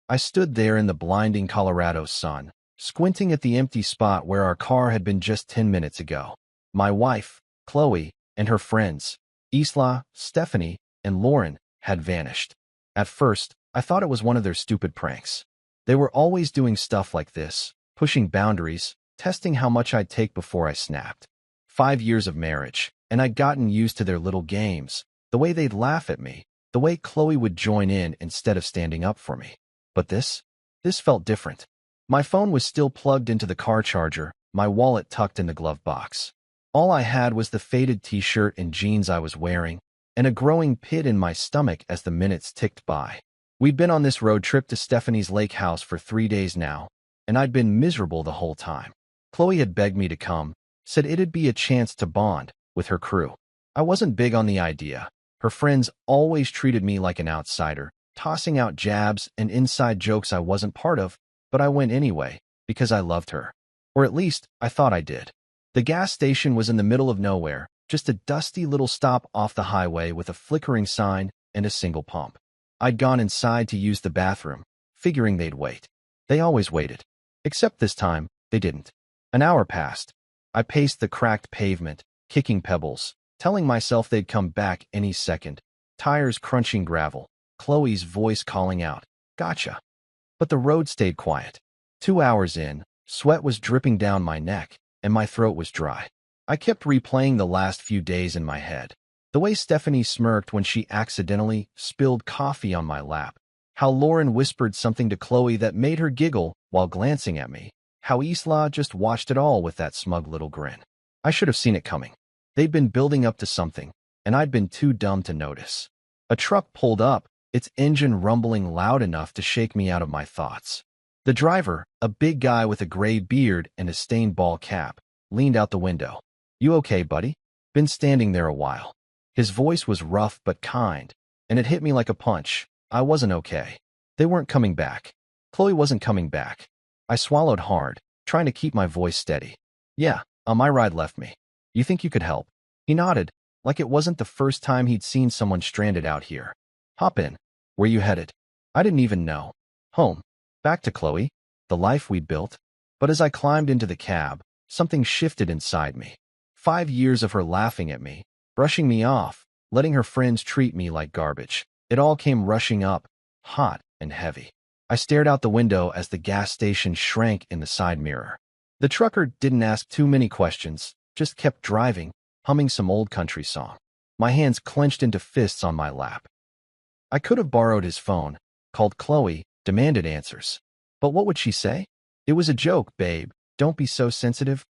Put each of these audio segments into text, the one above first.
I stood there in the blinding Colorado sun, squinting at the empty spot where our car had been just 10 minutes ago. My wife, Chloe, and her friends, Isla, Stephanie, and Lauren, had vanished. At first, I thought it was one of their stupid pranks. They were always doing stuff like this, pushing boundaries, testing how much I'd take before I snapped. 5 years of marriage, and I'd gotten used to their little games, the way they'd laugh at me, the way Chloe would join in instead of standing up for me. But this felt different. My phone was still plugged into the car charger, my wallet tucked in the glove box. All I had was the faded t-shirt and jeans I was wearing, and a growing pit in my stomach as the minutes ticked by. We'd been on this road trip to Stephanie's lake house for 3 days now, and I'd been miserable the whole time. Chloe had begged me to come, said it'd be a chance to bond with her crew. I wasn't big on the idea. Her friends always treated me like an outsider, tossing out jabs and inside jokes I wasn't part of, but I went anyway, because I loved her. Or at least, I thought I did. The gas station was in the middle of nowhere, just a dusty little stop off the highway with a flickering sign and a single pump. I'd gone inside to use the bathroom, figuring they'd wait. They always waited. Except this time, they didn't. An hour passed. I paced the cracked pavement, kicking pebbles, telling myself they'd come back any second, tires crunching gravel, Chloe's voice calling out, "Gotcha." But the road stayed quiet. 2 hours in, sweat was dripping down my neck, and my throat was dry. I kept replaying the last few days in my head. The way Stephanie smirked when she accidentally spilled coffee on my lap. How Lauren whispered something to Chloe that made her giggle while glancing at me. How Isla just watched it all with that smug little grin. I should have seen it coming. They'd been building up to something, and I'd been too dumb to notice. A truck pulled up, its engine rumbling loud enough to shake me out of my thoughts. The driver, a big guy with a gray beard and a stained ball cap, leaned out the window. "You okay, buddy?" Been standing there a while. His voice was rough but kind, and it hit me like a punch. I wasn't okay. They weren't coming back. Chloe wasn't coming back. I swallowed hard, trying to keep my voice steady. "Yeah, my ride left me. You think you could help?" He nodded, like it wasn't the first time he'd seen someone stranded out here. "Hop in. Where you headed?" I didn't even know. Home. Back to Chloe. The life we'd built. But as I climbed into the cab, something shifted inside me. 5 years of her laughing at me, brushing me off, letting her friends treat me like garbage. It all came rushing up, hot and heavy. I stared out the window as the gas station shrank in the side mirror. The trucker didn't ask too many questions, just kept driving, humming some old country song. My hands clenched into fists on my lap. I could have borrowed his phone, called Chloe, demanded answers. But what would she say? "It was a joke, babe. Don't be so sensitive."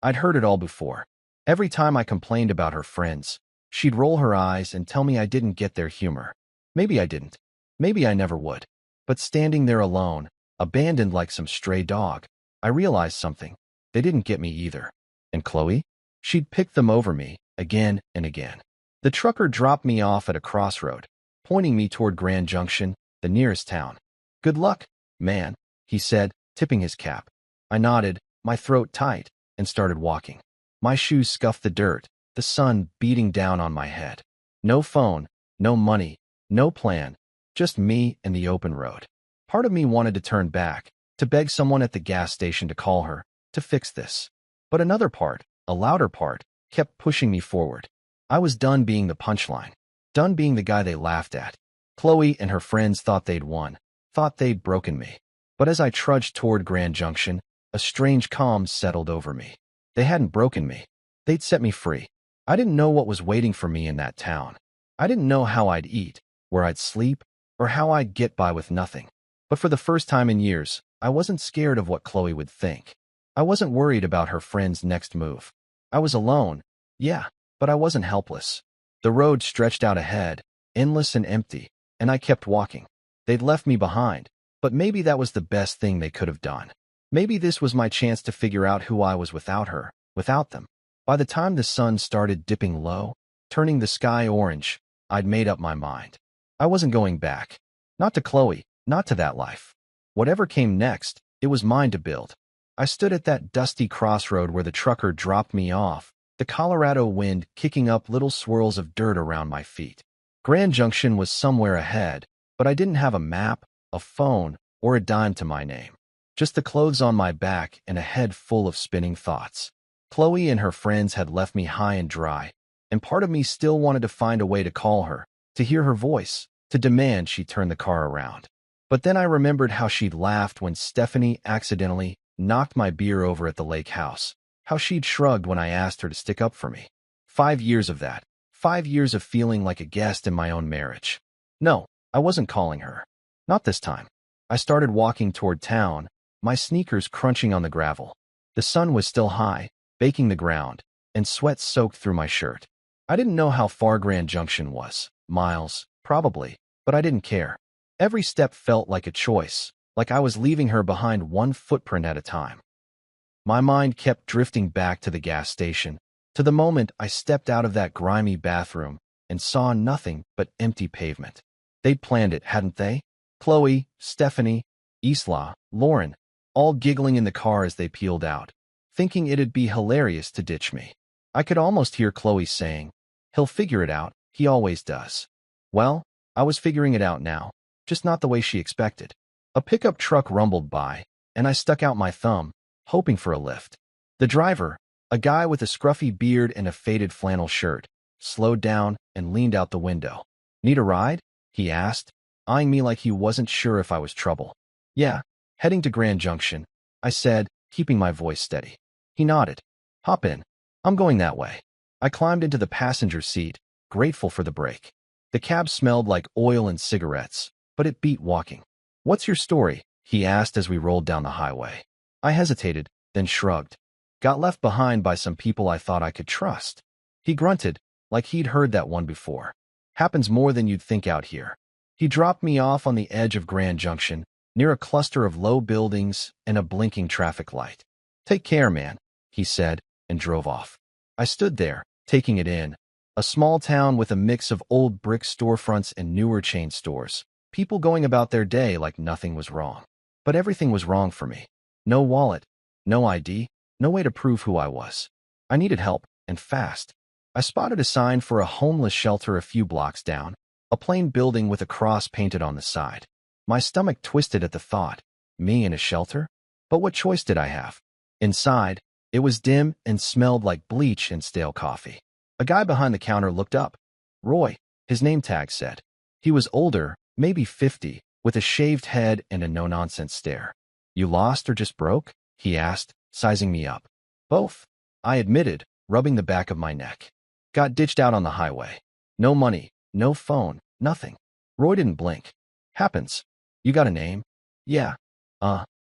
I'd heard it all before. Every time I complained about her friends, she'd roll her eyes and tell me I didn't get their humor. Maybe I didn't. Maybe I never would. But standing there alone, abandoned like some stray dog, I realized something. They didn't get me either. And Chloe? She'd picked them over me, again and again. The trucker dropped me off at a crossroad, pointing me toward Grand Junction, the nearest town. "Good luck, man," he said, tipping his cap. I nodded, my throat tight, and started walking. My shoes scuffed the dirt, the sun beating down on my head. No phone, no money, no plan, just me and the open road. Part of me wanted to turn back, to beg someone at the gas station to call her, to fix this. But another part, a louder part, kept pushing me forward. I was done being the punchline, done being the guy they laughed at. Chloe and her friends thought they'd won, thought they'd broken me. But as I trudged toward Grand Junction, a strange calm settled over me. They hadn't broken me. They'd set me free. I didn't know what was waiting for me in that town. I didn't know how I'd eat, where I'd sleep, or how I'd get by with nothing. But for the first time in years, I wasn't scared of what Chloe would think. I wasn't worried about her friend's next move. I was alone, yeah, but I wasn't helpless. The road stretched out ahead, endless and empty, and I kept walking. They'd left me behind, but maybe that was the best thing they could have done. Maybe this was my chance to figure out who I was without her, without them. By the time the sun started dipping low, turning the sky orange, I'd made up my mind. I wasn't going back. Not to Chloe, not to that life. Whatever came next, it was mine to build. I stood at that dusty crossroad where the trucker dropped me off, the Colorado wind kicking up little swirls of dirt around my feet. Grand Junction was somewhere ahead, but I didn't have a map, a phone, or a dime to my name. Just the clothes on my back and a head full of spinning thoughts. Chloe and her friends had left me high and dry, and part of me still wanted to find a way to call her, to hear her voice, to demand she turn the car around. But then I remembered how she'd laughed when Stephanie accidentally knocked my beer over at the lake house, how she'd shrugged when I asked her to stick up for me. 5 years of that. 5 years of feeling like a guest in my own marriage. No, I wasn't calling her. Not this time. I started walking toward town, my sneakers crunching on the gravel. The sun was still high, baking the ground, and sweat soaked through my shirt. I didn't know how far Grand Junction was. Miles, probably, but I didn't care. Every step felt like a choice, like I was leaving her behind one footprint at a time. My mind kept drifting back to the gas station, to the moment I stepped out of that grimy bathroom and saw nothing but empty pavement. They'd planned it, hadn't they? Chloe, Stephanie, Isla, Lauren, all giggling in the car as they peeled out, thinking it'd be hilarious to ditch me. I could almost hear Chloe saying, "He'll figure it out, he always does." Well, I was figuring it out now, just not the way she expected. A pickup truck rumbled by, and I stuck out my thumb, hoping for a lift. The driver, a guy with a scruffy beard and a faded flannel shirt, slowed down and leaned out the window. "Need a ride?" he asked, eyeing me like he wasn't sure if I was trouble. "Yeah, heading to Grand Junction," I said, keeping my voice steady. He nodded. "Hop in. I'm going that way." I climbed into the passenger seat, grateful for the break. The cab smelled like oil and cigarettes, but it beat walking. "What's your story?" he asked as we rolled down the highway. I hesitated, then shrugged. "Got left behind by some people I thought I could trust." He grunted, like he'd heard that one before. "Happens more than you'd think out here." He dropped me off on the edge of Grand Junction, near a cluster of low buildings and a blinking traffic light. "Take care, man," he said, and drove off. I stood there, taking it in. A small town with a mix of old brick storefronts and newer chain stores. People going about their day like nothing was wrong. But everything was wrong for me. No wallet, no ID, no way to prove who I was. I needed help, and fast. I spotted a sign for a homeless shelter a few blocks down, a plain building with a cross painted on the side. My stomach twisted at the thought. Me in a shelter? But what choice did I have? Inside, it was dim and smelled like bleach and stale coffee. A guy behind the counter looked up. Roy, his name tag said. He was older, maybe 50, with a shaved head and a no-nonsense stare. "You lost or just broke?" he asked, sizing me up. "Both," I admitted, rubbing the back of my neck. "Got ditched out on the highway. No money, no phone, nothing." Roy didn't blink. "Happens. You got a name?" "Yeah.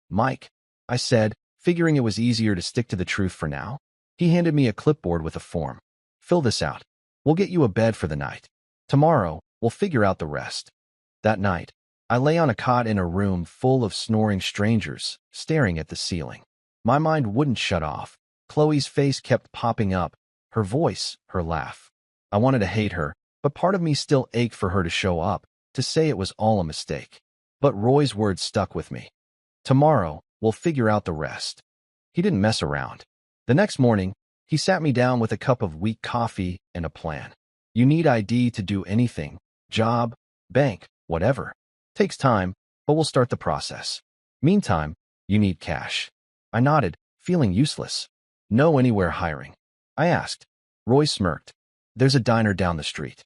Mike," I said, figuring it was easier to stick to the truth for now. He handed me a clipboard with a form. "Fill this out. We'll get you a bed for the night. Tomorrow, we'll figure out the rest." That night, I lay on a cot in a room full of snoring strangers, staring at the ceiling. My mind wouldn't shut off. Chloe's face kept popping up, her voice, her laugh. I wanted to hate her, but part of me still ached for her to show up, to say it was all a mistake. But Roy's words stuck with me. "Tomorrow, we'll figure out the rest." He didn't mess around. The next morning, he sat me down with a cup of weak coffee and a plan. "You need ID to do anything. Job, bank, whatever. Takes time, but we'll start the process. Meantime, you need cash." I nodded, feeling useless. "Know anywhere hiring?" I asked. Roy smirked. "There's a diner down the street.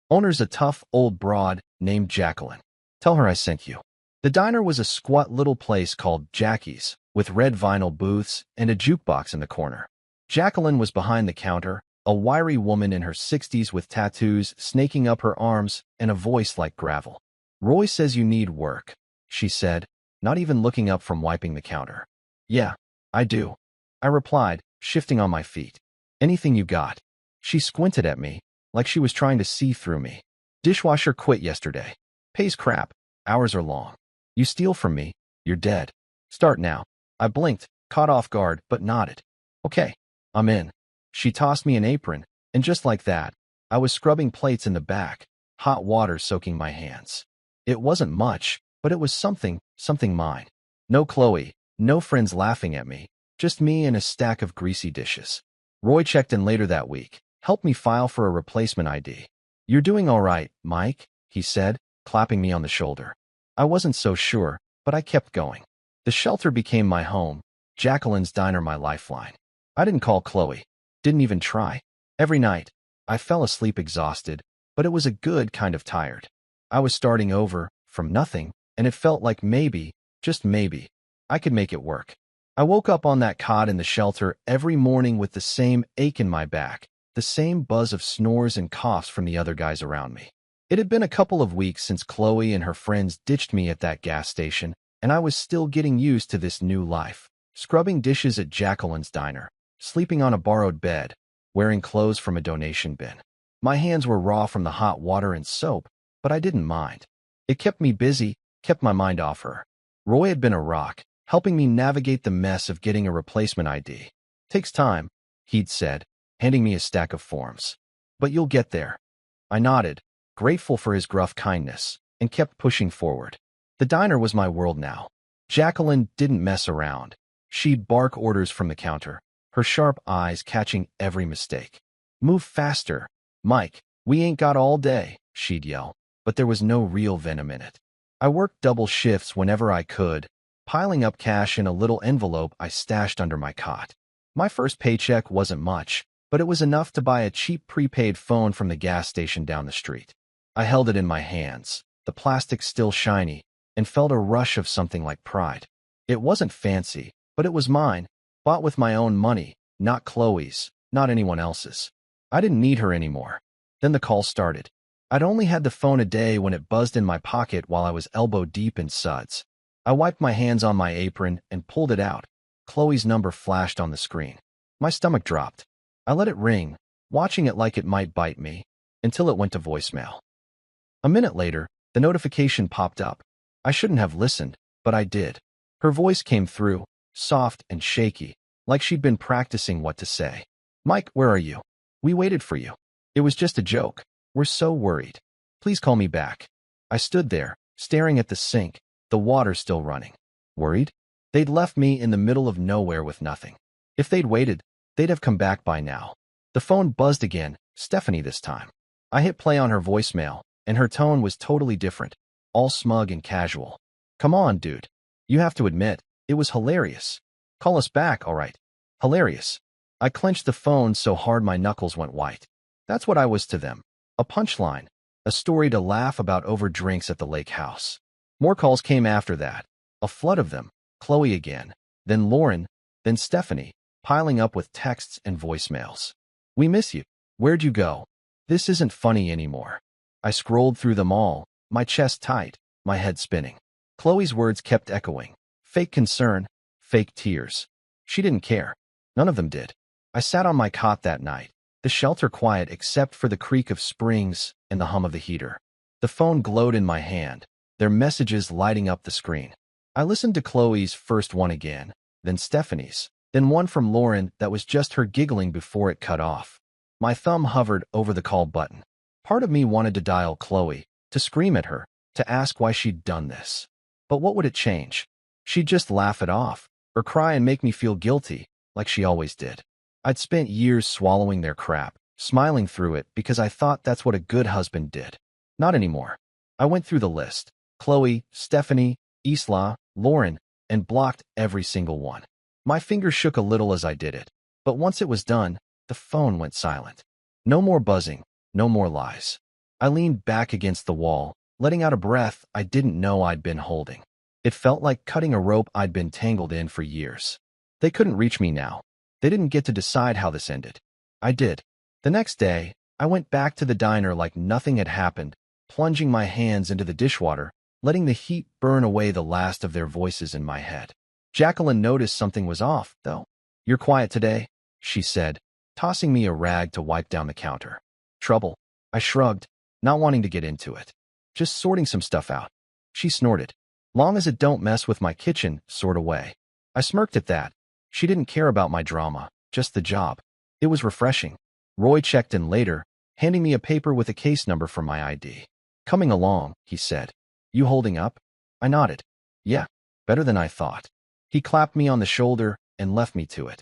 Owner's a tough old broad named Jacqueline. Tell her I sent you." The diner was a squat little place called Jackie's, with red vinyl booths and a jukebox in the corner. Jacqueline was behind the counter, a wiry woman in her 60s with tattoos snaking up her arms and a voice like gravel. "Roy says you need work," she said, not even looking up from wiping the counter. "Yeah, I do," I replied, shifting on my feet. "Anything you got." She squinted at me, like she was trying to see through me. "Dishwasher quit yesterday. Pays crap. Hours are long. You steal from me, you're dead. Start now." I blinked, caught off guard, but nodded. "Okay, I'm in." She tossed me an apron, and just like that, I was scrubbing plates in the back, hot water soaking my hands. It wasn't much, but it was something mine. No Chloe, no friends laughing at me, just me and a stack of greasy dishes. Roy checked in later that week, helped me file for a replacement ID. "You're doing all right, Mike," he said, clapping me on the shoulder. I wasn't so sure, but I kept going. The shelter became my home, Jacqueline's diner my lifeline. I didn't call Chloe, didn't even try. Every night, I fell asleep exhausted, but it was a good kind of tired. I was starting over, from nothing, and it felt like maybe, just maybe, I could make it work. I woke up on that cot in the shelter every morning with the same ache in my back, the same buzz of snores and coughs from the other guys around me. It had been a couple of weeks since Chloe and her friends ditched me at that gas station, and I was still getting used to this new life. Scrubbing dishes at Jacqueline's diner, sleeping on a borrowed bed, wearing clothes from a donation bin. My hands were raw from the hot water and soap, but I didn't mind. It kept me busy, kept my mind off her. Roy had been a rock, helping me navigate the mess of getting a replacement ID. Takes time, he'd said, handing me a stack of forms. But you'll get there. I nodded, grateful for his gruff kindness, and kept pushing forward. The diner was my world now. Jacqueline didn't mess around. She'd bark orders from the counter, her sharp eyes catching every mistake. Move faster, Mike, we ain't got all day, she'd yell, but there was no real venom in it. I worked double shifts whenever I could, piling up cash in a little envelope I stashed under my cot. My first paycheck wasn't much, but it was enough to buy a cheap prepaid phone from the gas station down the street. I held it in my hands, the plastic still shiny, and felt a rush of something like pride. It wasn't fancy, but it was mine, bought with my own money, not Chloe's, not anyone else's. I didn't need her anymore. Then the call started. I'd only had the phone a day when it buzzed in my pocket while I was elbow deep in suds. I wiped my hands on my apron and pulled it out. Chloe's number flashed on the screen. My stomach dropped. I let it ring, watching it like it might bite me, until it went to voicemail. A minute later, the notification popped up. I shouldn't have listened, but I did. Her voice came through, soft and shaky, like she'd been practicing what to say. Mike, where are you? We waited for you. It was just a joke. We're so worried. Please call me back. I stood there, staring at the sink, the water still running. Worried? They'd left me in the middle of nowhere with nothing. If they'd waited, they'd have come back by now. The phone buzzed again, Stephanie this time. I hit play on her voicemail, and her tone was totally different, all smug and casual. Come on, dude. You have to admit, it was hilarious. Call us back, all right. Hilarious. I clenched the phone so hard my knuckles went white. That's what I was to them. A punchline. A story to laugh about over drinks at the lake house. More calls came after that. A flood of them. Chloe again. Then Lauren. Then Stephanie, piling up with texts and voicemails. We miss you. Where'd you go? This isn't funny anymore. I scrolled through them all, my chest tight, my head spinning. Chloe's words kept echoing. Fake concern, fake tears. She didn't care. None of them did. I sat on my cot that night, the shelter quiet except for the creak of springs and the hum of the heater. The phone glowed in my hand, their messages lighting up the screen. I listened to Chloe's first one again, then Stephanie's, then one from Lauren that was just her giggling before it cut off. My thumb hovered over the call button. Part of me wanted to dial Chloe, to scream at her, to ask why she'd done this. But what would it change? She'd just laugh it off, or cry and make me feel guilty, like she always did. I'd spent years swallowing their crap, smiling through it because I thought that's what a good husband did. Not anymore. I went through the list. Chloe, Stephanie, Isla, Lauren, and blocked every single one. My fingers shook a little as I did it, but once it was done, the phone went silent. No more buzzing, no more lies. I leaned back against the wall, letting out a breath I didn't know I'd been holding. It felt like cutting a rope I'd been tangled in for years. They couldn't reach me now. They didn't get to decide how this ended. I did. The next day, I went back to the diner like nothing had happened, plunging my hands into the dishwater, letting the heat burn away the last of their voices in my head. Jacqueline noticed something was off, though. You're quiet today, she said, tossing me a rag to wipe down the counter. Trouble. I shrugged, not wanting to get into it. Just sorting some stuff out. She snorted. Long as it don't mess with my kitchen, sort of way. I smirked at that. She didn't care about my drama, just the job. It was refreshing. Roy checked in later, handing me a paper with a case number for my ID. Coming along, he said. You holding up? I nodded. Yeah, better than I thought. He clapped me on the shoulder and left me to it.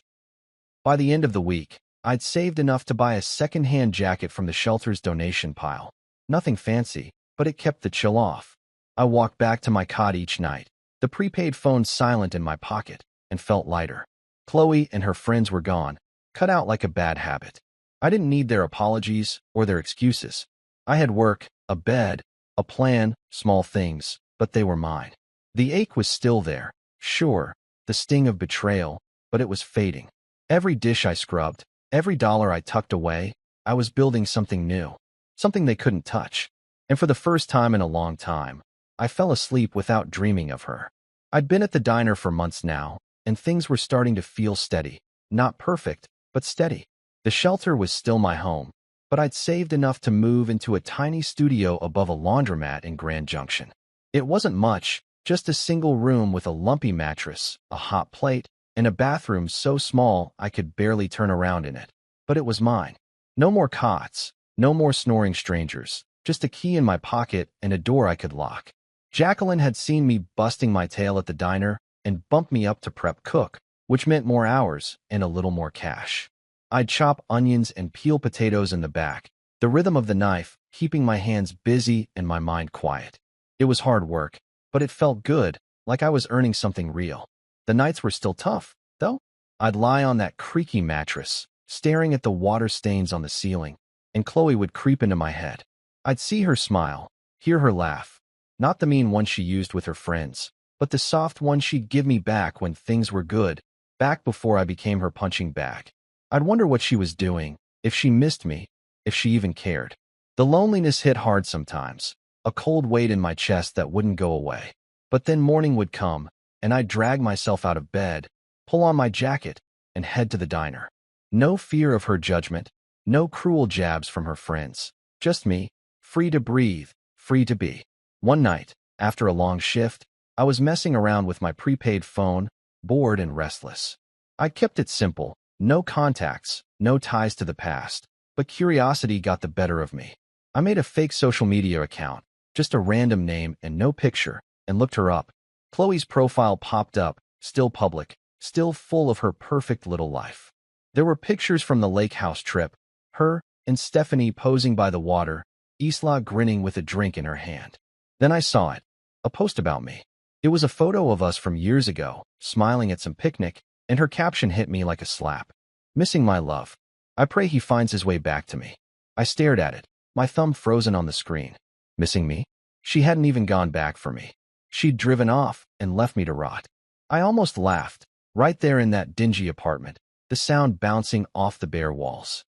By the end of the week, I'd saved enough to buy a second-hand jacket from the shelter's donation pile. Nothing fancy, but it kept the chill off. I walked back to my cot each night, The prepaid phone silent in my pocket, and felt lighter. Chloe and her friends were gone, cut out like a bad habit. I didn't need their apologies or their excuses. I had work, a bed, a plan, small things, but they were mine. The ache was still there, sure, the sting of betrayal, but it was fading. Every dish I scrubbed, every dollar I tucked away, I was building something new, something they couldn't touch. And for the first time in a long time, I fell asleep without dreaming of her. I'd been at the diner for months now, and things were starting to feel steady. Not perfect, but steady. The shelter was still my home, but I'd saved enough to move into a tiny studio above a laundromat in Grand Junction. It wasn't much, just a single room with a lumpy mattress, a hot plate, and a bathroom so small I could barely turn around in it. But it was mine. No more cots, no more snoring strangers, just a key in my pocket and a door I could lock. Jacqueline had seen me busting my tail at the diner and bumped me up to prep cook, which meant more hours and a little more cash. I'd chop onions and peel potatoes in the back, the rhythm of the knife keeping my hands busy and my mind quiet. It was hard work, but it felt good, like I was earning something real. The nights were still tough, though. I'd lie on that creaky mattress, staring at the water stains on the ceiling, and Chloe would creep into my head. I'd see her smile, hear her laugh, not the mean one she used with her friends, but the soft one she'd give me back when things were good, back before I became her punching bag. I'd wonder what she was doing, if she missed me, if she even cared. The loneliness hit hard sometimes, a cold weight in my chest that wouldn't go away. But then morning would come, and I'd drag myself out of bed, pull on my jacket, and head to the diner. No fear of her judgment, no cruel jabs from her friends, just me, free to breathe, free to be. One night, after a long shift, I was messing around with my prepaid phone, bored and restless. I kept it simple, no contacts, no ties to the past, but curiosity got the better of me. I made a fake social media account, just a random name and no picture, and looked her up. Chloe's profile popped up, still public, still full of her perfect little life. There were pictures from the lake house trip, her and Stephanie posing by the water, Isla grinning with a drink in her hand. Then I saw it, a post about me. It was a photo of us from years ago, smiling at some picnic, and her caption hit me like a slap. Missing my love. I pray he finds his way back to me. I stared at it, my thumb frozen on the screen. Missing me? She hadn't even gone back for me. She'd driven off and left me to rot. I almost laughed, right there in that dingy apartment, the sound bouncing off the bare walls.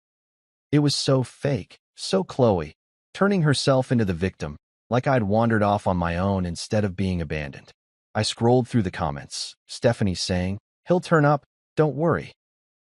It was so fake, so Chloe, turning herself into the victim, like I'd wandered off on my own instead of being abandoned. I scrolled through the comments, Stephanie saying, "He'll turn up, don't worry."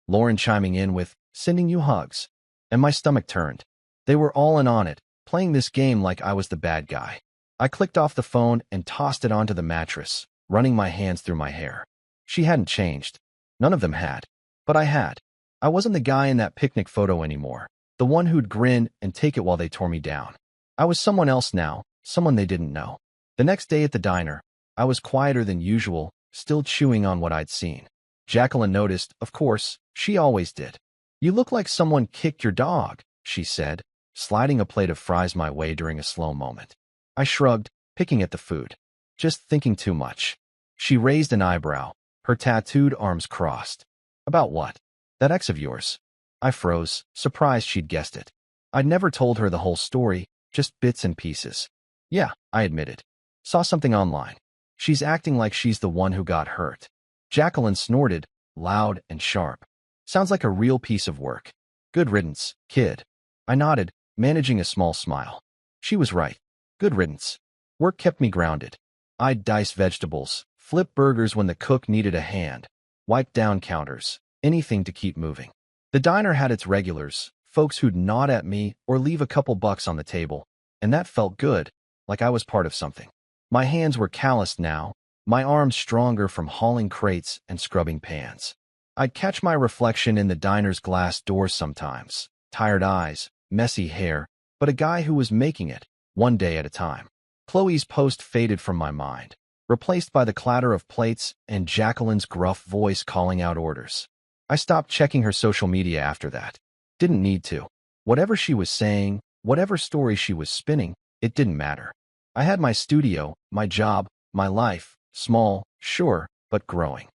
Lauren chiming in with, "Sending you hugs." And my stomach turned. They were all in on it, playing this game like I was the bad guy. I clicked off the phone and tossed it onto the mattress, running my hands through my hair. She hadn't changed. None of them had. But I had. I wasn't the guy in that picnic photo anymore, the one who'd grin and take it while they tore me down. I was someone else now, someone they didn't know. The next day at the diner, I was quieter than usual, still chewing on what I'd seen. Jacqueline noticed, of course, she always did. "You look like someone kicked your dog," she said, sliding a plate of fries my way during a slow moment. I shrugged, picking at the food. "Just thinking too much." She raised an eyebrow, her tattooed arms crossed. "About what? That ex of yours?" I froze, surprised she'd guessed it. I'd never told her the whole story, just bits and pieces. "Yeah," I admitted. "Saw something online. She's acting like she's the one who got hurt." Jacqueline snorted, loud and sharp. "Sounds like a real piece of work. Good riddance, kid." I nodded, managing a small smile. She was right. Good riddance. Work kept me grounded. I'd dice vegetables, flip burgers when the cook needed a hand, wipe down counters, anything to keep moving. The diner had its regulars, folks who'd nod at me or leave a couple bucks on the table, and that felt good, like I was part of something. My hands were calloused now, my arms stronger from hauling crates and scrubbing pans. I'd catch my reflection in the diner's glass doors sometimes, tired eyes, messy hair, but a guy who was making it, one day at a time. Chloe's post faded from my mind, replaced by the clatter of plates and Jacqueline's gruff voice calling out orders. I stopped checking her social media after that. Didn't need to. Whatever she was saying, whatever story she was spinning, it didn't matter. I had my studio, my job, my life, Small, sure, but growing.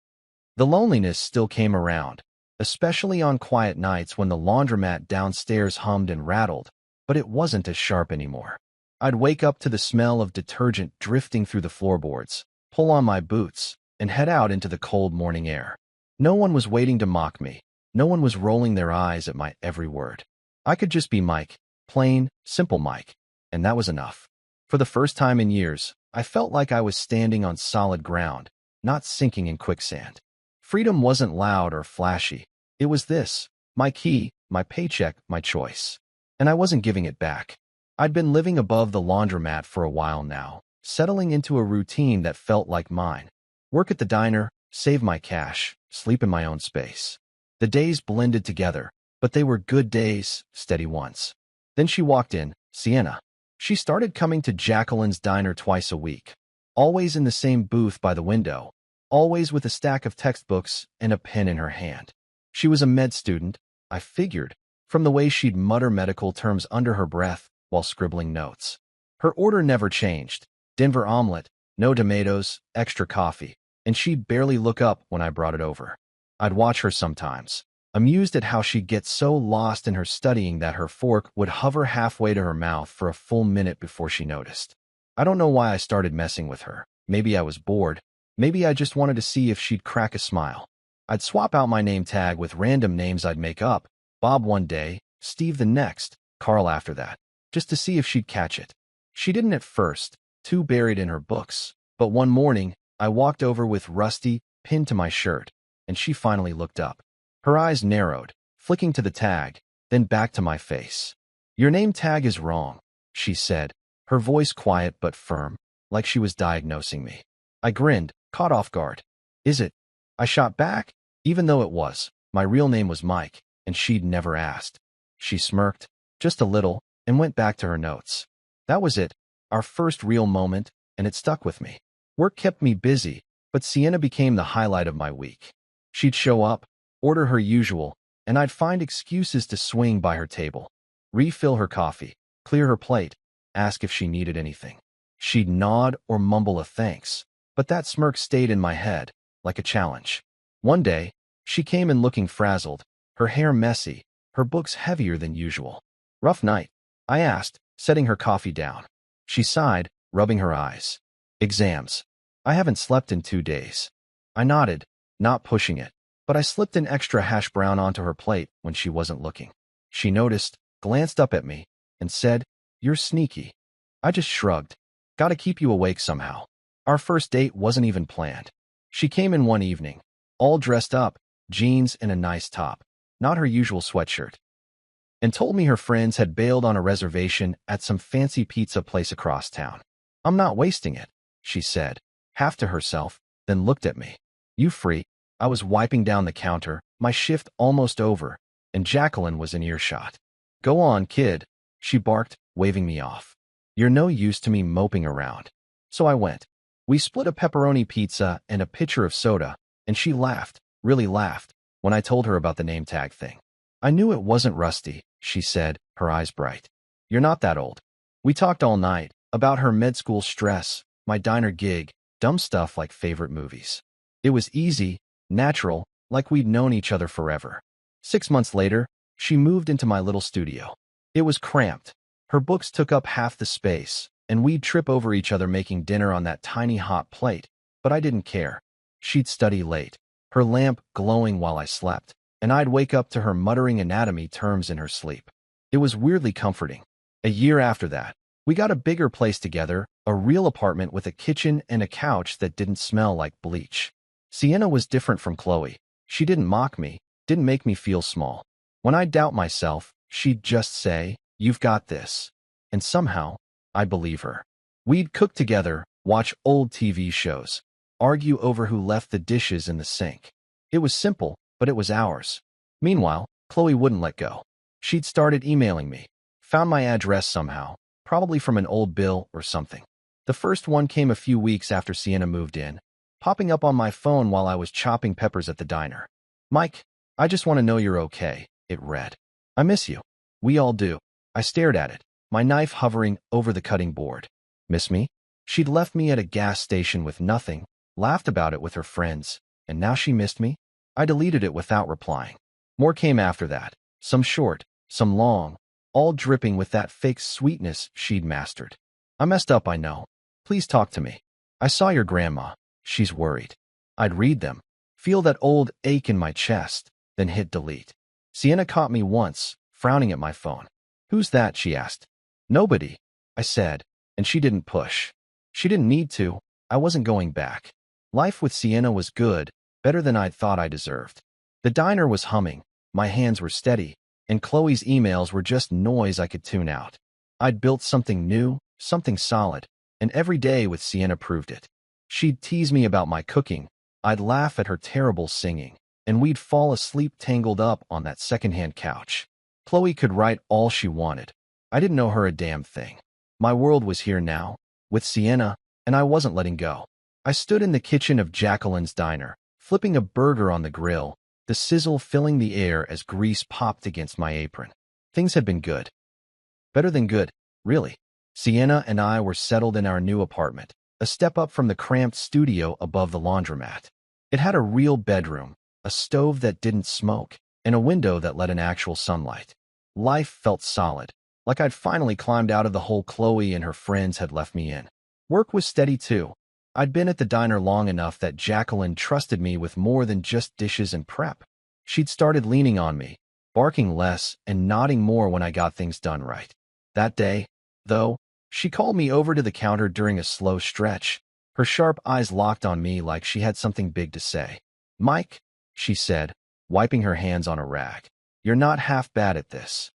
The loneliness still came around, especially on quiet nights when the laundromat downstairs hummed and rattled, but it wasn't as sharp anymore. I'd wake up to the smell of detergent drifting through the floorboards, pull on my boots, and head out into the cold morning air. No one was waiting to mock me. No one was rolling their eyes at my every word. I could just be Mike, plain, simple Mike, and that was enough. For the first time in years, I felt like I was standing on solid ground, not sinking in quicksand. Freedom wasn't loud or flashy. It was this, my key, my paycheck, my choice. And I wasn't giving it back. I'd been living above the laundromat for a while now, settling into a routine that felt like mine. Work at the diner, save my cash, sleep in my own space. The days blended together, but they were good days, steady ones. Then she walked in, Sienna. She started coming to Jacqueline's diner twice a week, always in the same booth by the window, always with a stack of textbooks and a pen in her hand. She was a med student, I figured, from the way she'd mutter medical terms under her breath while scribbling notes. Her order never changed: Denver omelet, no tomatoes, extra coffee, and she'd barely look up when I brought it over. I'd watch her sometimes, amused at how she'd get so lost in her studying that her fork would hover halfway to her mouth for a full minute before she noticed. I don't know why I started messing with her. Maybe I was bored. Maybe I just wanted to see if she'd crack a smile. I'd swap out my name tag with random names I'd make up, Bob one day, Steve the next, Carl after that, just to see if she'd catch it. She didn't at first, too buried in her books, but one morning, I walked over with Rusty pinned to my shirt, and she finally looked up. Her eyes narrowed, flicking to the tag, then back to my face. "Your name tag is wrong," she said, her voice quiet but firm, like she was diagnosing me. I grinned, caught off guard. "Is it?" I shot back, even though it was. My real name was Mike, and she'd never asked. She smirked, just a little, and went back to her notes. That was it, our first real moment, and it stuck with me. Work kept me busy, but Sienna became the highlight of my week. She'd show up, order her usual, and I'd find excuses to swing by her table, refill her coffee, clear her plate, ask if she needed anything. She'd nod or mumble a thanks, but that smirk stayed in my head, like a challenge. One day, she came in looking frazzled, her hair messy, her books heavier than usual. "Rough night?" I asked, setting her coffee down. She sighed, rubbing her eyes. "Exams. I haven't slept in 2 days." I nodded, not pushing it, but I slipped an extra hash brown onto her plate when she wasn't looking. She noticed, glanced up at me, and said, "You're sneaky." I just shrugged. "Gotta keep you awake somehow." Our first date wasn't even planned. She came in one evening, all dressed up, jeans and a nice top, not her usual sweatshirt, and told me her friends had bailed on a reservation at some fancy pizza place across town. "I'm not wasting it," she said, half to herself, then looked at me. "You free?" I was wiping down the counter, my shift almost over, and Jacqueline was in earshot. "Go on, kid," she barked, waving me off. "You're no use to me moping around." So I went. We split a pepperoni pizza and a pitcher of soda, and she laughed, really laughed, when I told her about the name tag thing. "I knew it wasn't Rusty," she said, her eyes bright. "You're not that old." We talked all night, about her med school stress, my diner gig, dumb stuff like favorite movies. It was easy, natural, like we'd known each other forever. 6 months later, she moved into my little studio. It was cramped. Her books took up half the space, and we'd trip over each other making dinner on that tiny hot plate, but I didn't care. She'd study late, her lamp glowing while I slept, and I'd wake up to her muttering anatomy terms in her sleep. It was weirdly comforting. A year after that, we got a bigger place together, a real apartment with a kitchen and a couch that didn't smell like bleach. Sienna was different from Chloe. She didn't mock me, didn't make me feel small. When I doubt myself, she'd just say, "You've got this." And somehow, I believe her. We'd cook together, watch old TV shows, argue over who left the dishes in the sink. It was simple, but it was ours. Meanwhile, Chloe wouldn't let go. She'd started emailing me, found my address somehow, probably from an old bill or something. The first one came a few weeks after Sienna moved in, popping up on my phone while I was chopping peppers at the diner. "Mike, I just want to know you're okay," it read. "I miss you." "We all do." I stared at it, my knife hovering over the cutting board. "Miss me?" She'd left me at a gas station with nothing, laughed about it with her friends, and now she missed me? I deleted it without replying. More came after that, some short, some long, all dripping with that fake sweetness she'd mastered. I messed up, I know. Please talk to me. I saw your grandma. She's worried. I'd read them, feel that old ache in my chest, then hit delete. Sienna caught me once, frowning at my phone. Who's that? She asked. Nobody, I said, and she didn't push. She didn't need to. I wasn't going back. Life with Sienna was good, better than I'd thought I deserved. The diner was humming, my hands were steady, and Chloe's emails were just noise I could tune out. I'd built something new, something solid, and every day with Sienna proved it. She'd tease me about my cooking, I'd laugh at her terrible singing, and we'd fall asleep tangled up on that secondhand couch. Chloe could write all she wanted. I didn't know her a damn thing. My world was here now, with Sienna, and I wasn't letting go. I stood in the kitchen of Jacqueline's diner, flipping a burger on the grill, the sizzle filling the air as grease popped against my apron. Things had been good. Better than good, really. Sienna and I were settled in our new apartment, a step up from the cramped studio above the laundromat. It had a real bedroom, a stove that didn't smoke, and a window that let in actual sunlight. Life felt solid, like I'd finally climbed out of the hole Chloe and her friends had left me in. Work was steady too. I'd been at the diner long enough that Jacqueline trusted me with more than just dishes and prep. She'd started leaning on me, barking less and nodding more when I got things done right. That day, though, she called me over to the counter during a slow stretch, her sharp eyes locked on me like she had something big to say. Mike, she said, wiping her hands on a rag, you're not half bad at this.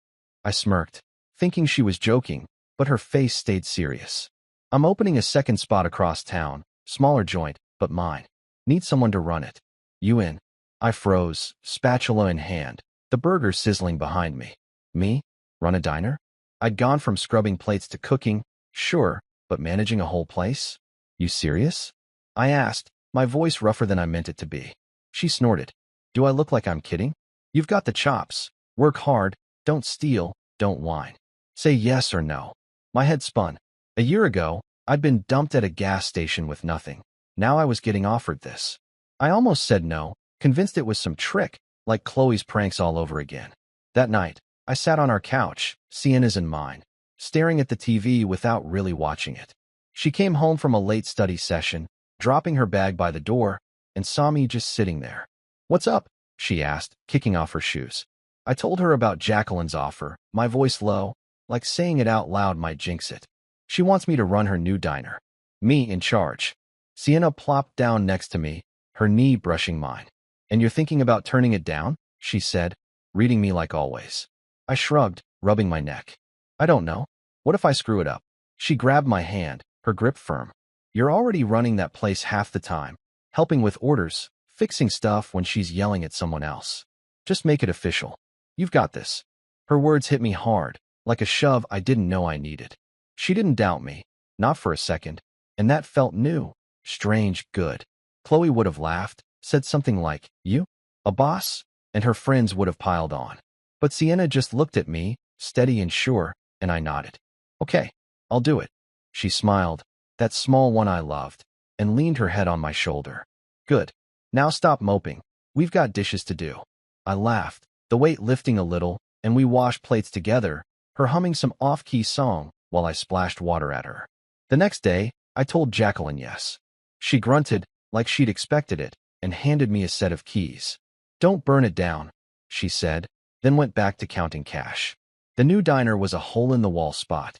I smirked, thinking she was joking, but her face stayed serious. I'm opening a second spot across town, smaller joint, but mine. Need someone to run it. You in? I froze, spatula in hand, the burger sizzling behind me. Me? Run a diner? I'd gone from scrubbing plates to cooking, sure, but managing a whole place? You serious? I asked, my voice rougher than I meant it to be. She snorted. Do I look like I'm kidding? You've got the chops. Work hard, don't steal, don't whine. Say yes or no. My head spun. A year ago, I'd been dumped at a gas station with nothing. Now I was getting offered this. I almost said no, convinced it was some trick, like Chloe's pranks all over again. That night, I sat on our couch, Sienna's and mine, staring at the TV without really watching it. She came home from a late study session, dropping her bag by the door, and saw me just sitting there. What's up? She asked, kicking off her shoes. I told her about Jacqueline's offer, my voice low, like saying it out loud might jinx it. She wants me to run her new diner. Me in charge. Sienna plopped down next to me, her knee brushing mine. And you're thinking about turning it down? She said, reading me like always. I shrugged, rubbing my neck. I don't know. What if I screw it up? She grabbed my hand, her grip firm. You're already running that place half the time, helping with orders, fixing stuff when she's yelling at someone else. Just make it official. You've got this. Her words hit me hard, like a shove I didn't know I needed. She didn't doubt me, not for a second, and that felt new, strange, good. Chloe would have laughed, said something like, you? A boss? And her friends would have piled on. But Sienna just looked at me, steady and sure, and I nodded. Okay, I'll do it. She smiled, that small one I loved, and leaned her head on my shoulder. Good. Now stop moping. We've got dishes to do. I laughed, the weight lifting a little, and we washed plates together, her humming some off-key song while I splashed water at her. The next day, I told Jacqueline yes. She grunted, like she'd expected it, and handed me a set of keys. Don't burn it down, she said, then went back to counting cash. The new diner was a hole-in-the-wall spot.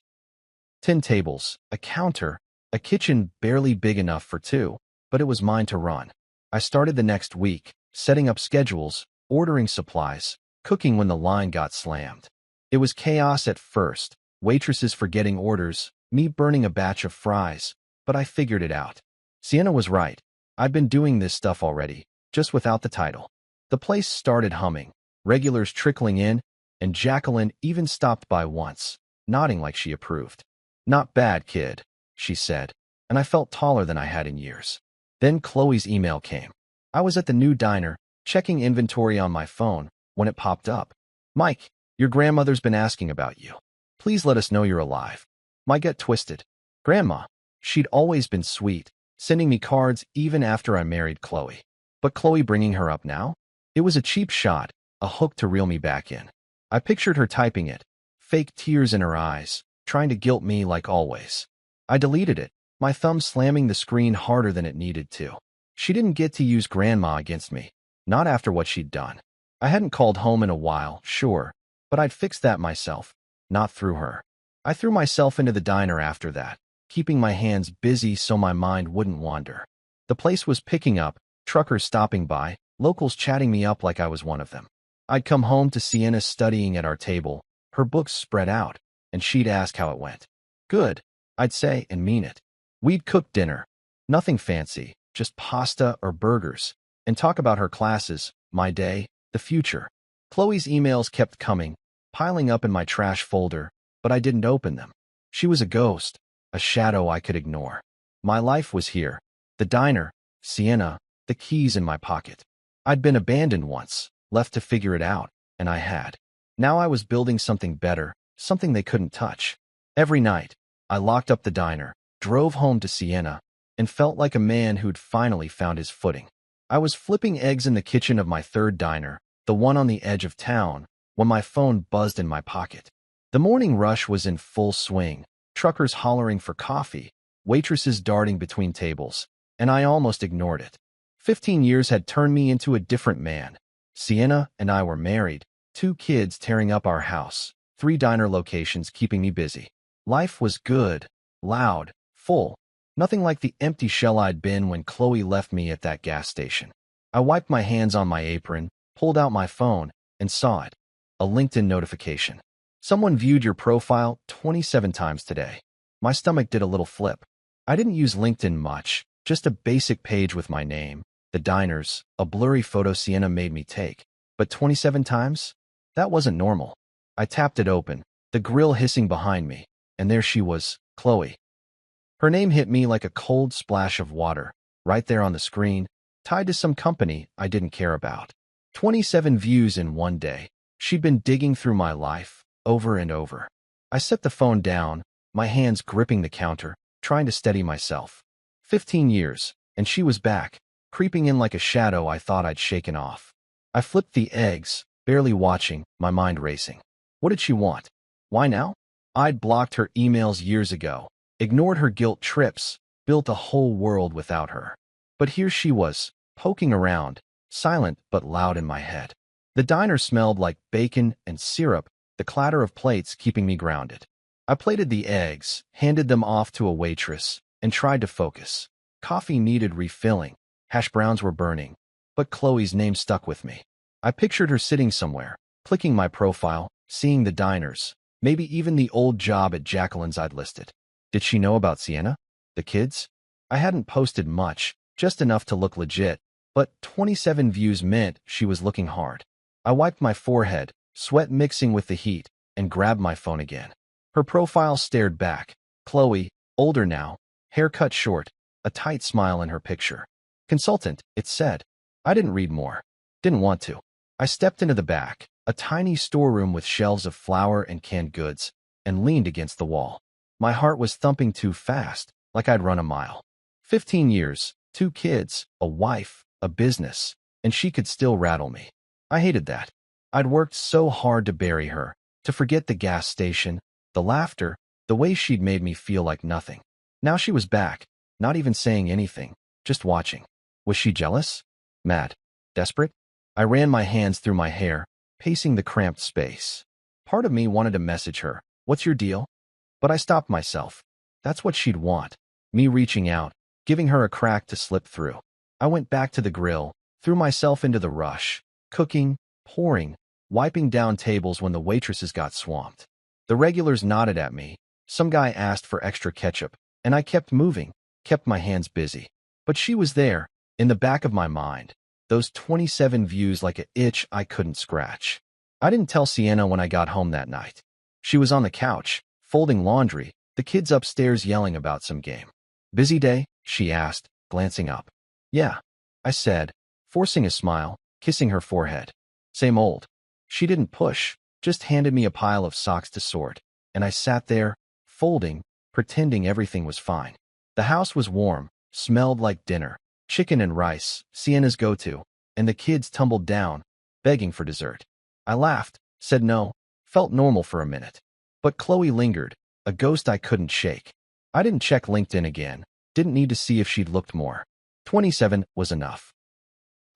10 tables, a counter, a kitchen barely big enough for two, but it was mine to run. I started the next week, setting up schedules, ordering supplies, cooking when the line got slammed. It was chaos at first, waitresses forgetting orders, me burning a batch of fries, but I figured it out. Sienna was right. I'd been doing this stuff already, just without the title. The place started humming, regulars trickling in, and Jacqueline even stopped by once, nodding like she approved. Not bad, kid, she said, and I felt taller than I had in years. Then Chloe's email came. I was at the new diner, checking inventory on my phone, when it popped up. Mike, your grandmother's been asking about you. Please let us know you're alive. My gut twisted. Grandma. She'd always been sweet, sending me cards even after I married Chloe. But Chloe bringing her up now? It was a cheap shot, a hook to reel me back in. I pictured her typing it, fake tears in her eyes, trying to guilt me like always. I deleted it, my thumb slamming the screen harder than it needed to. She didn't get to use grandma against me, not after what she'd done. I hadn't called home in a while, sure, but I'd fixed that myself, not through her. I threw myself into the diner after that, keeping my hands busy so my mind wouldn't wander. The place was picking up, truckers stopping by, locals chatting me up like I was one of them. I'd come home to Sienna studying at our table, her books spread out, and she'd ask how it went. Good, I'd say and mean it. We'd cook dinner. Nothing fancy, just pasta or burgers, and talk about her classes, my day, the future. Chloe's emails kept coming, piling up in my trash folder, but I didn't open them. She was a ghost, a shadow I could ignore. My life was here. The diner, Sienna, the keys in my pocket. I'd been abandoned once, left to figure it out, and I had. Now I was building something better, something they couldn't touch. Every night, I locked up the diner, drove home to Sienna, and felt like a man who'd finally found his footing. I was flipping eggs in the kitchen of my third diner, the one on the edge of town, when my phone buzzed in my pocket. The morning rush was in full swing, truckers hollering for coffee, waitresses darting between tables, and I almost ignored it. 15 years had turned me into a different man. Sienna and I were married, 2 kids tearing up our house, 3 diner locations keeping me busy. Life was good, loud, full. Nothing like the empty shell I'd been when Chloe left me at that gas station. I wiped my hands on my apron, pulled out my phone, and saw it. A LinkedIn notification. Someone viewed your profile 27 times today. My stomach did a little flip. I didn't use LinkedIn much, just a basic page with my name, the diners, a blurry photo Sienna made me take. But 27 times? That wasn't normal. I tapped it open, the grill hissing behind me, and there she was, Chloe. Her name hit me like a cold splash of water, right there on the screen, tied to some company I didn't care about. 27 views in one day. She'd been digging through my life, over and over. I set the phone down, my hands gripping the counter, trying to steady myself. 15 years, and she was back, creeping in like a shadow I thought I'd shaken off. I flipped the eggs, barely watching, my mind racing. What did she want? Why now? I'd blocked her emails years ago, ignored her guilt trips, built a whole world without her. But here she was, poking around, silent but loud in my head. The diner smelled like bacon and syrup, the clatter of plates keeping me grounded. I plated the eggs, handed them off to a waitress, and tried to focus. Coffee needed refilling, hash browns were burning, but Chloe's name stuck with me. I pictured her sitting somewhere, clicking my profile, seeing the diners, maybe even the old job at Jacqueline's I'd listed. Did she know about Sienna? The kids? I hadn't posted much, just enough to look legit, but 27 views meant she was looking hard. I wiped my forehead, sweat mixing with the heat, and grabbed my phone again. Her profile stared back. Chloe, older now, hair cut short, a tight smile in her picture. Consultant, it said. I didn't read more. Didn't want to. I stepped into the back, a tiny storeroom with shelves of flour and canned goods, and leaned against the wall. My heart was thumping too fast, like I'd run a mile. 15 years, 2 kids, a wife, a business, and she could still rattle me. I hated that. I'd worked so hard to bury her, to forget the gas station, the laughter, the way she'd made me feel like nothing. Now she was back, not even saying anything, just watching. Was she jealous? Mad? Desperate? I ran my hands through my hair, pacing the cramped space. Part of me wanted to message her, "What's your deal?" But I stopped myself. That's what she'd want. Me reaching out, giving her a crack to slip through. I went back to the grill, threw myself into the rush, cooking, pouring, wiping down tables when the waitresses got swamped. The regulars nodded at me. Some guy asked for extra ketchup, and I kept moving, kept my hands busy. But she was there, in the back of my mind, those 27 views like an itch I couldn't scratch. I didn't tell Sienna when I got home that night. She was on the couch, folding laundry, the kids upstairs yelling about some game. Busy day? She asked, glancing up. Yeah, I said, forcing a smile, kissing her forehead. Same old. She didn't push, just handed me a pile of socks to sort, and I sat there, folding, pretending everything was fine. The house was warm, Smelled like dinner. Chicken and rice, Sienna's go-to, and the kids tumbled down, begging for dessert. I laughed, said no, felt normal for a minute. But Chloe lingered, a ghost I couldn't shake. I didn't check LinkedIn again, didn't need to see if she'd looked more. 27 was enough.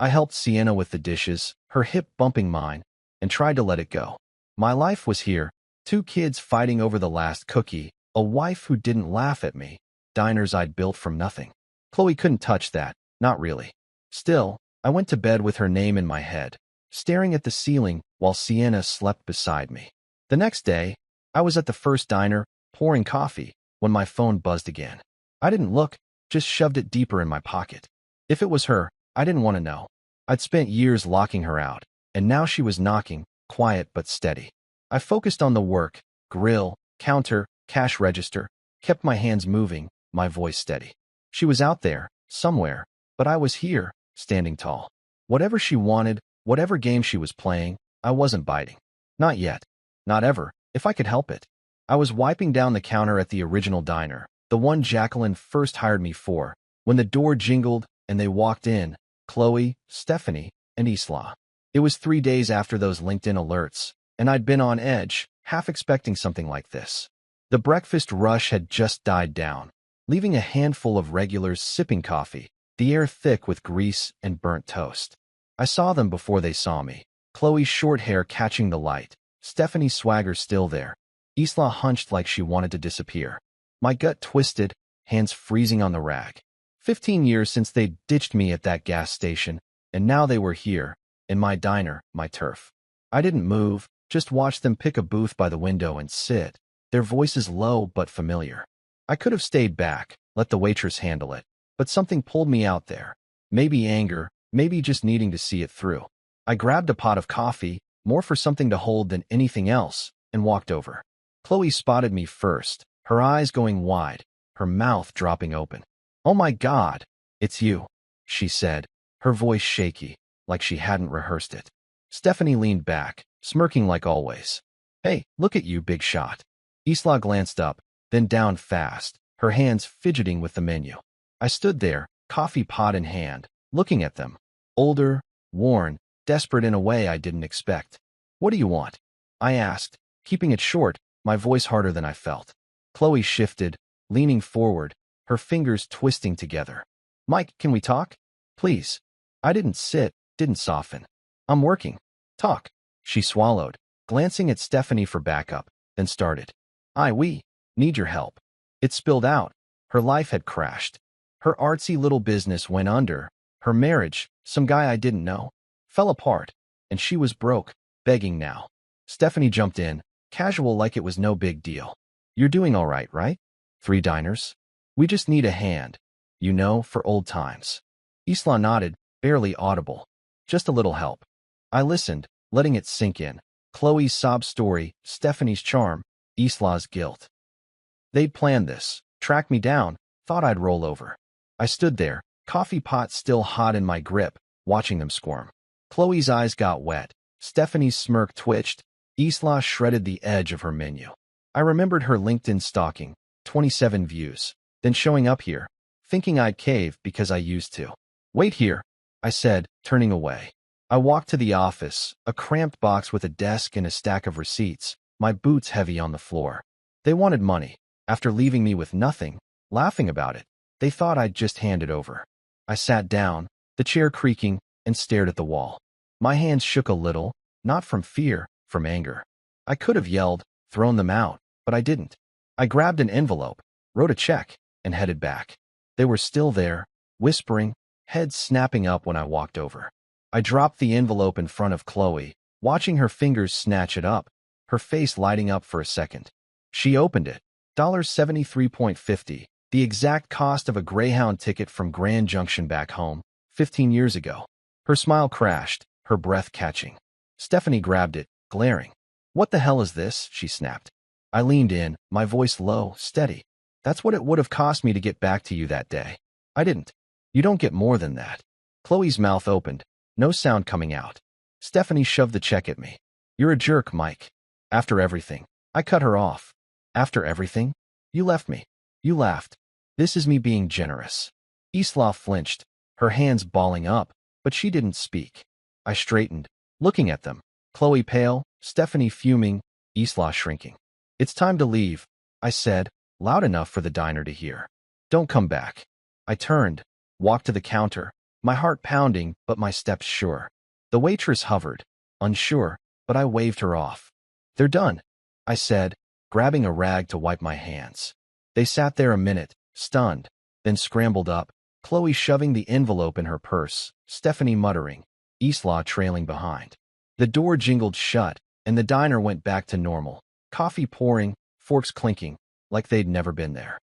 I helped Sienna with the dishes, her hip bumping mine, and tried to let it go. My life was here, 2 kids fighting over the last cookie, a wife who didn't laugh at me, diners I'd built from nothing. Chloe couldn't touch that, not really. Still, I went to bed with her name in my head, staring at the ceiling while Sienna slept beside me. The next day, I was at the first diner, pouring coffee, when my phone buzzed again. I didn't look, just shoved it deeper in my pocket. If it was her, I didn't want to know. I'd spent years locking her out, and now she was knocking, quiet but steady. I focused on the work, grill, counter, cash register, kept my hands moving, my voice steady. She was out there, somewhere, but I was here, standing tall. Whatever she wanted, whatever game she was playing, I wasn't biting. Not yet. Not ever, if I could help it. I was wiping down the counter at the original diner, the one Jacqueline first hired me for, when the door jingled and they walked in, Chloe, Stephanie, and Isla. It was 3 days after those LinkedIn alerts, and I'd been on edge, half expecting something like this. The breakfast rush had just died down, leaving a handful of regulars sipping coffee, the air thick with grease and burnt toast. I saw them before they saw me. Chloe's short hair catching the light, Stephanie's swagger still there. Isla hunched like she wanted to disappear. My gut twisted, hands freezing on the rack. 15 years since they'd ditched me at that gas station, and now they were here, in my diner, my turf. I didn't move, just watched them pick a booth by the window and sit, their voices low but familiar. I could have stayed back, let the waitress handle it, but something pulled me out there. Maybe anger, maybe just needing to see it through. I grabbed a pot of coffee, more for something to hold than anything else, and walked over. Chloe spotted me first, her eyes going wide, her mouth dropping open. "Oh my God, it's you," she said, her voice shaky, like she hadn't rehearsed it. Stephanie leaned back, smirking like always. "Hey, look at you, big shot." Isla glanced up, then down fast, her hands fidgeting with the menu. I stood there, coffee pot in hand, looking at them. Older, worn, desperate in a way I didn't expect. "What do you want?" I asked, keeping it short, my voice harder than I felt. Chloe shifted, leaning forward, her fingers twisting together. "Mike, can we talk? Please." I didn't sit, didn't soften. "I'm working." "Talk." She swallowed, glancing at Stephanie for backup, then started. We need your help." It spilled out. Her life had crashed. Her artsy little business went under. Her marriage, some guy I didn't know, fell apart, and she was broke, begging now. Stephanie jumped in, casual like it was no big deal. "You're doing all right, right? 3 diners? We just need a hand, for old times." Isla nodded, barely audible. "Just a little help." I listened, letting it sink in. Chloe's sob story, Stephanie's charm, Isla's guilt. They'd planned this, tracked me down, thought I'd roll over. I stood there, coffee pot still hot in my grip, watching them squirm. Chloe's eyes got wet, Stephanie's smirk twitched, Isla shredded the edge of her menu. I remembered her LinkedIn stalking, 27 views, then showing up here, thinking I'd cave because I used to. "Wait here," I said, turning away. I walked to the office, a cramped box with a desk and a stack of receipts, my boots heavy on the floor. They wanted money. After leaving me with nothing, laughing about it, they thought I'd just hand it over. I sat down, the chair creaking, and stared at the wall. My hands shook a little, not from fear, from anger. I could have yelled, thrown them out, but I didn't. I grabbed an envelope, wrote a check, and headed back. They were still there, whispering, heads snapping up when I walked over. I dropped the envelope in front of Chloe, watching her fingers snatch it up, her face lighting up for a second. She opened it. $73.50, the exact cost of a Greyhound ticket from Grand Junction back home, 15 years ago. Her smile crashed, her breath catching. Stephanie grabbed it, glaring. "What the hell is this?" she snapped. I leaned in, my voice low, steady. "That's what it would have cost me to get back to you that day. I didn't. You don't get more than that." Chloe's mouth opened, no sound coming out. Stephanie shoved the check at me. "You're a jerk, Mike. After everything." I cut her off. "After everything? You left me. You laughed. This is me being generous." Isla flinched, her hands balling up, but she didn't speak. I straightened, looking at them. Chloe pale, Stephanie fuming, Isla shrinking. "It's time to leave," I said, loud enough for the diner to hear. "Don't come back." I turned, walked to the counter, my heart pounding but my steps sure. The waitress hovered, unsure, but I waved her off. "They're done," I said, grabbing a rag to wipe my hands. They sat there a minute, stunned, then scrambled up, Chloe shoving the envelope in her purse, Stephanie muttering, Isla trailing behind. The door jingled shut, and the diner went back to normal, coffee pouring, forks clinking, like they'd never been there.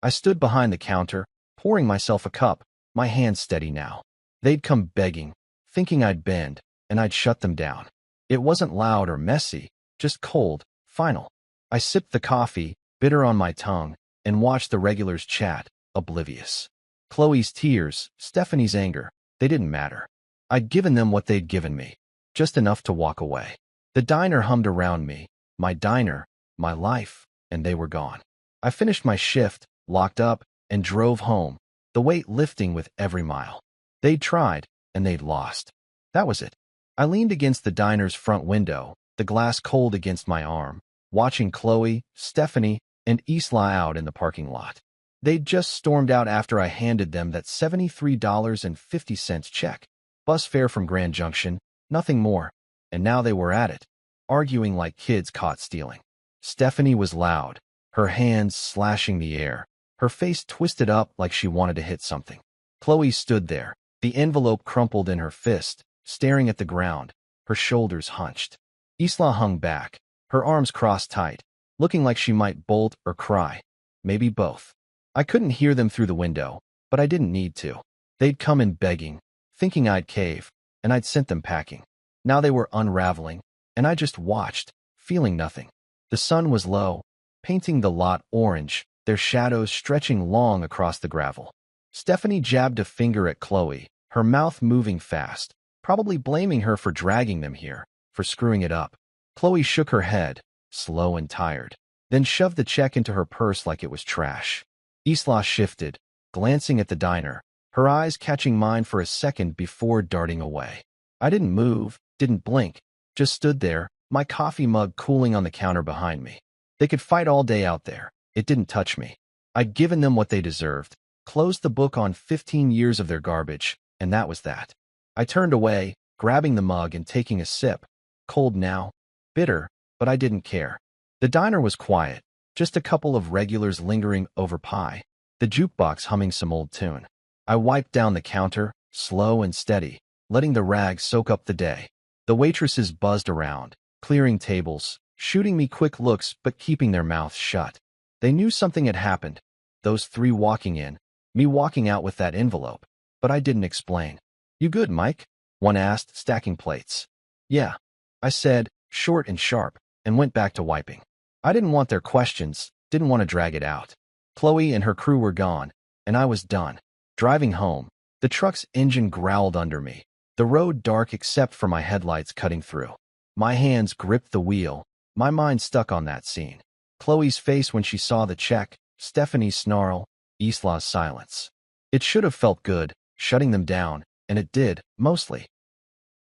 I stood behind the counter, pouring myself a cup, my hands steady now. They'd come begging, thinking I'd bend, and I'd shut them down. It wasn't loud or messy, just cold, final. I sipped the coffee, bitter on my tongue, and watched the regulars chat, oblivious. Chloe's tears, Stephanie's anger, they didn't matter. I'd given them what they'd given me, just enough to walk away. The diner hummed around me, my diner, my life, and they were gone. I finished my shift, locked up, and drove home, the weight lifting with every mile. They'd tried, and they'd lost. That was it. I leaned against the diner's front window, the glass cold against my arm, watching Chloe, Stephanie, and Isla out in the parking lot. They'd just stormed out after I handed them that $73.50 check. Bus fare from Grand Junction, nothing more. And now they were at it, arguing like kids caught stealing. Stephanie was loud, her hands slashing the air, her face twisted up like she wanted to hit something. Chloe stood there, the envelope crumpled in her fist, staring at the ground, her shoulders hunched. Isla hung back, her arms crossed tight, looking like she might bolt or cry. Maybe both. I couldn't hear them through the window, but I didn't need to. They'd come in begging, thinking I'd cave, and I'd sent them packing. Now they were unraveling, and I just watched, feeling nothing. The sun was low, painting the lot orange, their shadows stretching long across the gravel. Stephanie jabbed a finger at Chloe, her mouth moving fast, probably blaming her for dragging them here, for screwing it up. Chloe shook her head, slow and tired, then shoved the check into her purse like it was trash. Isla shifted, glancing at the diner, her eyes catching mine for a second before darting away. I didn't move, didn't blink, just stood there, my coffee mug cooling on the counter behind me. They could fight all day out there. It didn't touch me. I'd given them what they deserved, closed the book on 15 years of their garbage, and that was that. I turned away, grabbing the mug and taking a sip. Cold now, bitter, but I didn't care. The diner was quiet, just a couple of regulars lingering over pie, the jukebox humming some old tune. I wiped down the counter, slow and steady, letting the rag soak up the day. The waitresses buzzed around, clearing tables, shooting me quick looks but keeping their mouths shut. They knew something had happened. Those three walking in, me walking out with that envelope. But I didn't explain. "You good, Mike?" one asked, stacking plates. "Yeah," I said, short and sharp, and went back to wiping. I didn't want their questions, didn't want to drag it out. Chloe and her crew were gone, and I was done. Driving home, the truck's engine growled under me, the road dark except for my headlights cutting through. My hands gripped the wheel, my mind stuck on that scene. Chloe's face when she saw the check, Stephanie's snarl, Isla's silence. It should have felt good, shutting them down, and it did, mostly.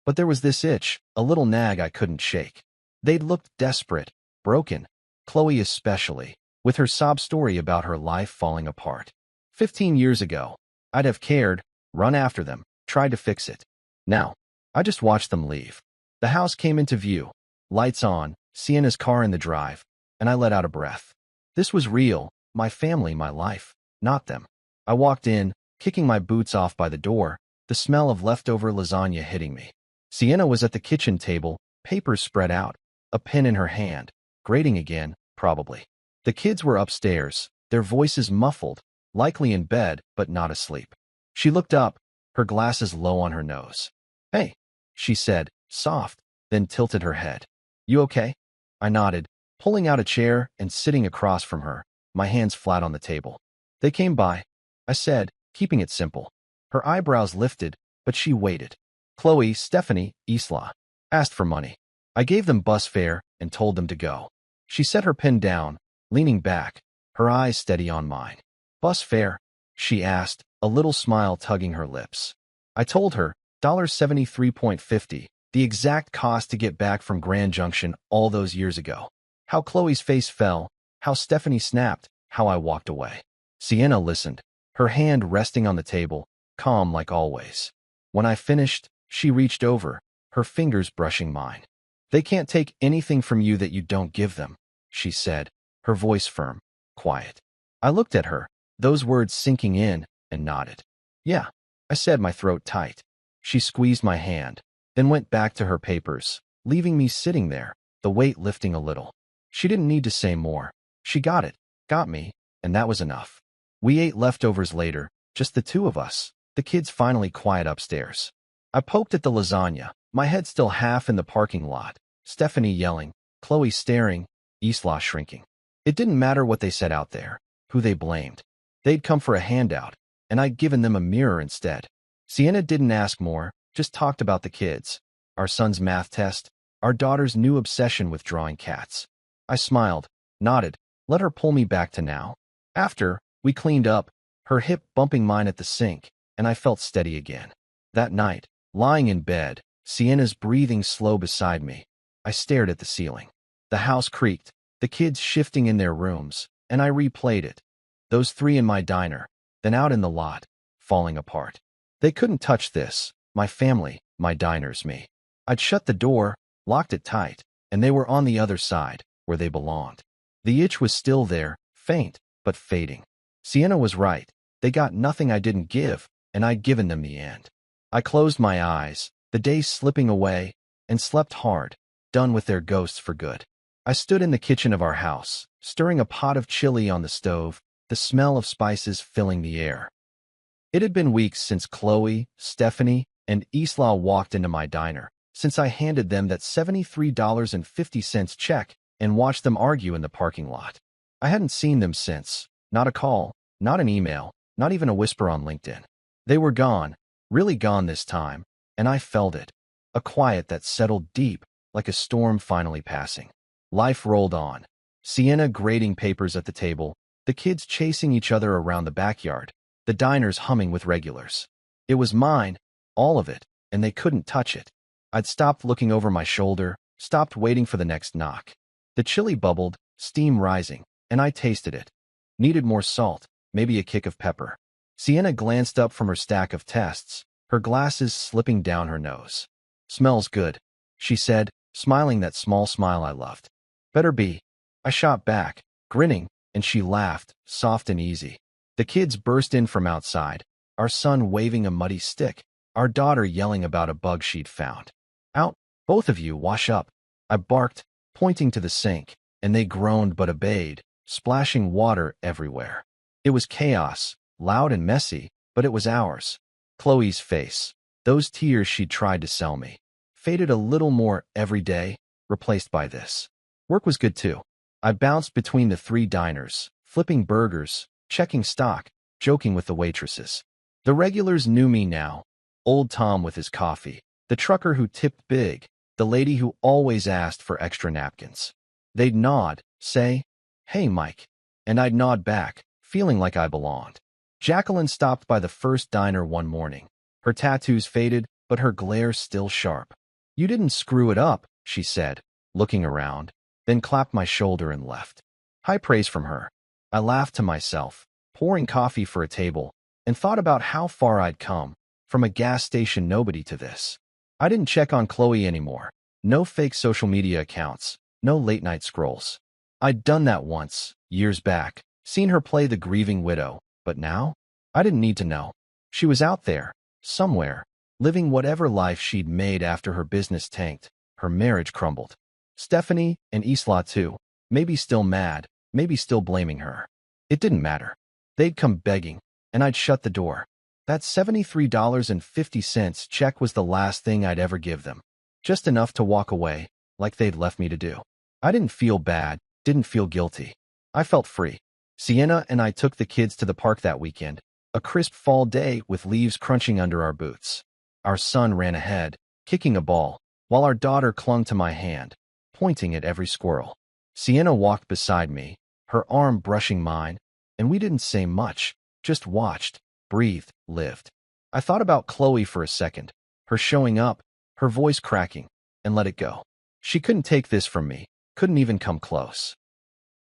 But there was this itch, a little nag I couldn't shake. They'd looked desperate, broken, Chloe especially, with her sob story about her life falling apart. 15 years ago, I'd have cared, run after them, tried to fix it. Now, I just watched them leave. The house came into view, lights on, Sienna's car in the drive, and I let out a breath. This was real, my family, my life, not them. I walked in, kicking my boots off by the door, the smell of leftover lasagna hitting me. Sienna was at the kitchen table, papers spread out, a pen in her hand, grading again, probably. The kids were upstairs, their voices muffled, likely in bed but not asleep. She looked up, her glasses low on her nose. "Hey," she said, soft, then tilted her head. "You okay?" I nodded, pulling out a chair and sitting across from her, my hands flat on the table. "They came by," I said, keeping it simple. Her eyebrows lifted, but she waited. Chloe, Stephanie, Isla asked for money. I gave them bus fare and told them to go. She set her pen down, leaning back, her eyes steady on mine. "Bus fare?" she asked, a little smile tugging her lips. I told her, $73.50, the exact cost to get back from Grand Junction all those years ago. How Chloe's face fell, how Stephanie snapped, how I walked away. Sienna listened, her hand resting on the table, calm like always. When I finished, she reached over, her fingers brushing mine. They can't take anything from you that you don't give them, she said, her voice firm, quiet. I looked at her, those words sinking in, and nodded. Yeah, I said, my throat tight. She squeezed my hand, then went back to her papers, leaving me sitting there, the weight lifting a little. She didn't need to say more. She got it, got me, and that was enough. We ate leftovers later, just the two of us, the kids finally quiet upstairs. I poked at the lasagna, my head still half in the parking lot, Stephanie yelling, Chloe staring, Isla shrinking. It didn't matter what they said out there, who they blamed. They'd come for a handout, and I'd given them a mirror instead. Sienna didn't ask more, just talked about the kids, our son's math test, our daughter's new obsession with drawing cats. I smiled, nodded, let her pull me back to now. After, we cleaned up, her hip bumping mine at the sink, and I felt steady again. That night, lying in bed, Sienna's breathing slow beside me, I stared at the ceiling. The house creaked, the kids shifting in their rooms, and I replayed it. Those three in my diner, then out in the lot, falling apart. They couldn't touch this, my family, my diners, me. I'd shut the door, locked it tight, and they were on the other side, where they belonged. The itch was still there, faint, but fading. Sienna was right. They got nothing I didn't give, and I'd given them the end. I closed my eyes, the days slipping away, and slept hard, done with their ghosts for good. I stood in the kitchen of our house, stirring a pot of chili on the stove, the smell of spices filling the air. It had been weeks since Chloe, Stephanie, and Isla walked into my diner, since I handed them that $73.50 check and watched them argue in the parking lot. I hadn't seen them since, not a call, not an email, not even a whisper on LinkedIn. They were gone, really gone this time, and I felt it, a quiet that settled deep, like a storm finally passing. Life rolled on. Sienna grading papers at the table, the kids chasing each other around the backyard, the diners humming with regulars. It was mine, all of it, and they couldn't touch it. I'd stopped looking over my shoulder, stopped waiting for the next knock. The chili bubbled, steam rising, and I tasted it. Needed more salt, maybe a kick of pepper. Sienna glanced up from her stack of tests, her glasses slipping down her nose. Smells good, she said, smiling that small smile I loved. Better be. I shot back, grinning, and she laughed, soft and easy. The kids burst in from outside, our son waving a muddy stick, our daughter yelling about a bug she'd found. Out, both of you, wash up. I barked, pointing to the sink, and they groaned but obeyed, splashing water everywhere. It was chaos, loud and messy, but it was ours. Chloe's face, those tears she'd tried to sell me, faded a little more every day, replaced by this. Work was good too. I bounced between the three diners, flipping burgers, checking stock, joking with the waitresses. The regulars knew me now. Old Tom with his coffee, the trucker who tipped big, the lady who always asked for extra napkins. They'd nod, say, "Hey, Mike," and I'd nod back, feeling like I belonged. Jacqueline stopped by the first diner one morning. Her tattoos faded, but her glare still sharp. "You didn't screw it up," she said, looking around, then clapped my shoulder and left. High praise from her. I laughed to myself, pouring coffee for a table, and thought about how far I'd come, from a gas station nobody to this. I didn't check on Chloe anymore. No fake social media accounts, no late-night scrolls. I'd done that once, years back, seen her play the grieving widow, but now? I didn't need to know. She was out there, somewhere, living whatever life she'd made after her business tanked, her marriage crumbled. Stephanie and Isla too, maybe still mad, maybe still blaming her. It didn't matter. They'd come begging, and I'd shut the door. That $73.50 check was the last thing I'd ever give them. Just enough to walk away, like they'd left me to do. I didn't feel bad, didn't feel guilty. I felt free. Sienna and I took the kids to the park that weekend, a crisp fall day with leaves crunching under our boots. Our son ran ahead, kicking a ball, while our daughter clung to my hand, pointing at every squirrel. Sienna walked beside me, her arm brushing mine, and we didn't say much, just watched, breathed, lived. I thought about Chloe for a second, her showing up, her voice cracking, and let it go. She couldn't take this from me, couldn't even come close.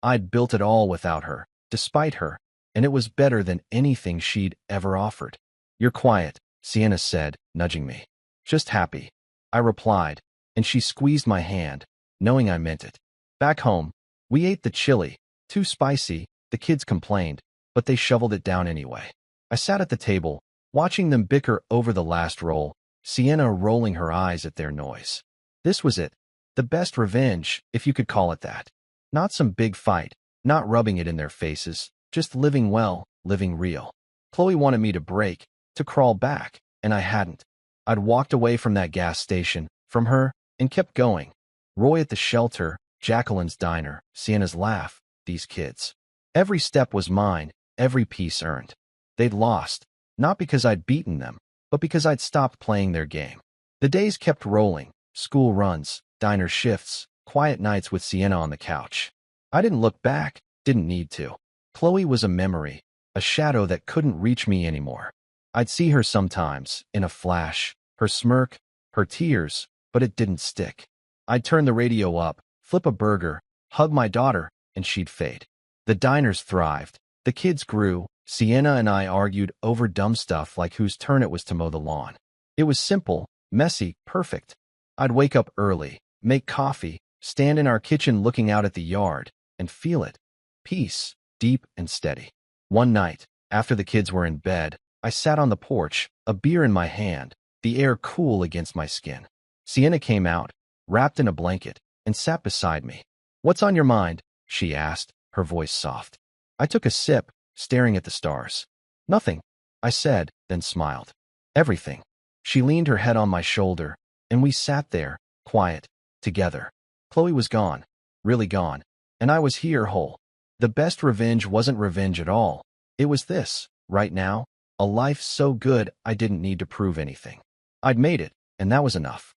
I'd built it all without her, despite her, and it was better than anything she'd ever offered. You're quiet, Sienna said, nudging me. Just happy, I replied, and she squeezed my hand, knowing I meant it. Back home, we ate the chili, too spicy, the kids complained, but they shoveled it down anyway. I sat at the table, watching them bicker over the last roll, Sienna rolling her eyes at their noise. This was it, the best revenge, if you could call it that. Not some big fight, not rubbing it in their faces, just living well, living real. Chloe wanted me to break, to crawl back, and I hadn't. I'd walked away from that gas station, from her, and kept going. Roy at the shelter, Jacqueline's diner, Sienna's laugh, these kids. Every step was mine, every piece earned. They'd lost, not because I'd beaten them, but because I'd stopped playing their game. The days kept rolling, school runs, diner shifts, quiet nights with Sienna on the couch. I didn't look back, didn't need to. Chloe was a memory, a shadow that couldn't reach me anymore. I'd see her sometimes, in a flash, her smirk, her tears, but it didn't stick. I'd turn the radio up, flip a burger, hug my daughter, and she'd fade. The diners thrived, the kids grew, Sienna and I argued over dumb stuff like whose turn it was to mow the lawn. It was simple, messy, perfect. I'd wake up early, make coffee, stand in our kitchen looking out at the yard, and feel it. Peace, deep and steady. One night, after the kids were in bed, I sat on the porch, a beer in my hand, the air cool against my skin. Sienna came out, wrapped in a blanket, and sat beside me. "What's on your mind?" she asked, her voice soft. I took a sip, staring at the stars. "Nothing," I said, then smiled. "Everything." She leaned her head on my shoulder, and we sat there, quiet, together. Chloe was gone, really gone, and I was here whole. The best revenge wasn't revenge at all. It was this, right now, a life so good I didn't need to prove anything. I'd made it, and that was enough.